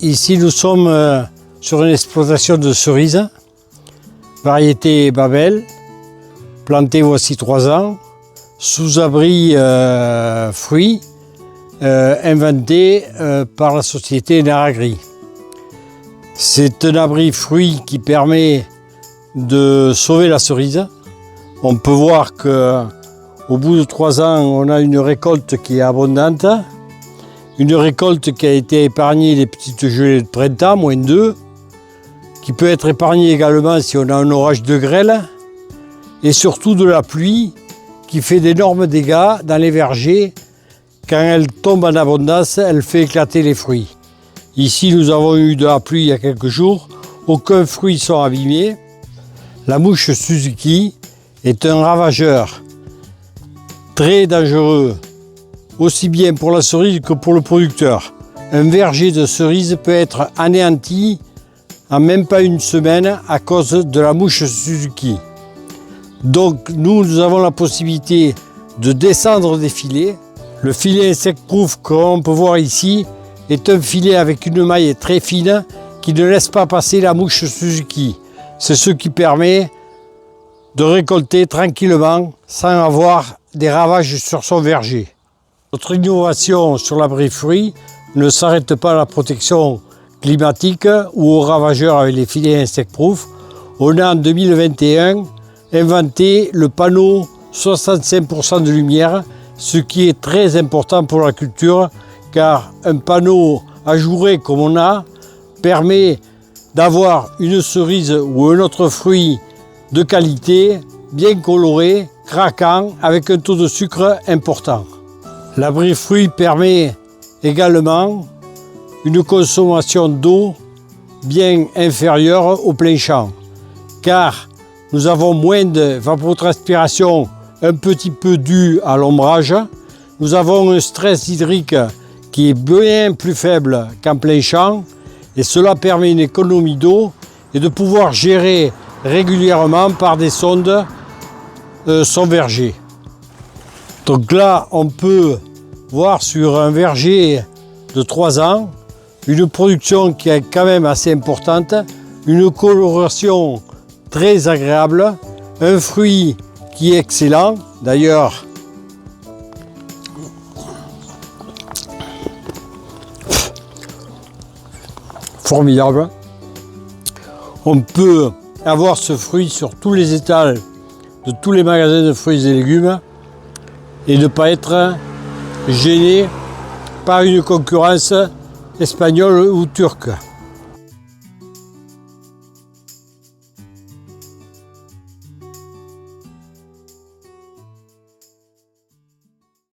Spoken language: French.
Ici, nous sommes sur une exploitation de cerises, variété Babel, plantée voici 3 ans, sous abri fruits, inventé par la société Neragri. C'est un abri fruits qui permet de sauver la cerise. On peut voir qu'au bout de 3 ans, on a une récolte qui est abondante. Une récolte qui a été épargnée des petites gelées de printemps, -2, qui peut être épargnée également si on a un orage de grêle, et surtout de la pluie qui fait d'énormes dégâts dans les vergers. Quand elle tombe en abondance, elle fait éclater les fruits. Ici, nous avons eu de la pluie il y a quelques jours, aucun fruit ne sont abîmés. La mouche Suzuki est un ravageur très dangereux, aussi bien pour la cerise que pour le producteur. Un verger de cerises peut être anéanti en même pas une semaine à cause de la mouche Suzuki. Donc nous avons la possibilité de descendre des filets. Le filet insect-proof qu'on peut voir ici est un filet avec une maille très fine qui ne laisse pas passer la mouche Suzuki. C'est ce qui permet de récolter tranquillement sans avoir des ravages sur son verger. Notre innovation sur l'abri fruits ne s'arrête pas à la protection climatique ou aux ravageurs avec les filets insect-proof. On a en 2021 inventé le panneau 65% de lumière, ce qui est très important pour la culture, car un panneau ajouré comme on a permet d'avoir une cerise ou un autre fruit de qualité, bien coloré, craquant, avec un taux de sucre important. L'abri fruits permet également une consommation d'eau bien inférieure au plein champ, car nous avons moins de vapotranspiration, un petit peu dû à l'ombrage. Nous avons un stress hydrique qui est bien plus faible qu'en plein champ, et cela permet une économie d'eau et de pouvoir gérer régulièrement par des sondes son verger. Donc là, on peut voir sur un verger de 3 ans une production qui est quand même assez importante, une coloration très agréable, un fruit qui est excellent. D'ailleurs, formidable. On peut avoir ce fruit sur tous les étals de tous les magasins de fruits et légumes et ne pas être gêné par une concurrence espagnole ou turque.